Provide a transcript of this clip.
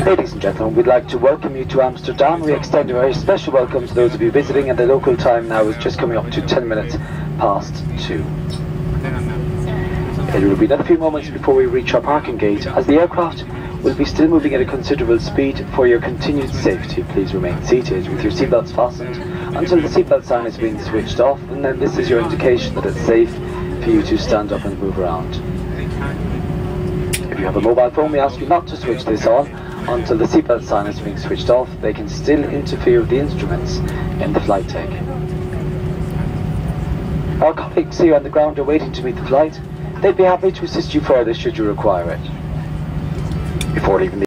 Ladies and gentlemen, we'd like to welcome you to Amsterdam. We extend a very special welcome to those of you visiting, and the local time now is just coming up to 10 minutes past 2. It will be another few moments before we reach our parking gate, as the aircraft will be still moving at a considerable speed. For your continued safety, please remain seated with your seatbelts fastened until the seatbelt sign is being switched off, and then this is your indication that it's safe for you to stand up and move around. If you have a mobile phone, we ask you not to switch this on until the seatbelt sign is being switched off. They can still interfere with the instruments in the flight deck. Our colleagues here on the ground are waiting to meet the flight. They'd be happy to assist you further should you require it. Before leaving the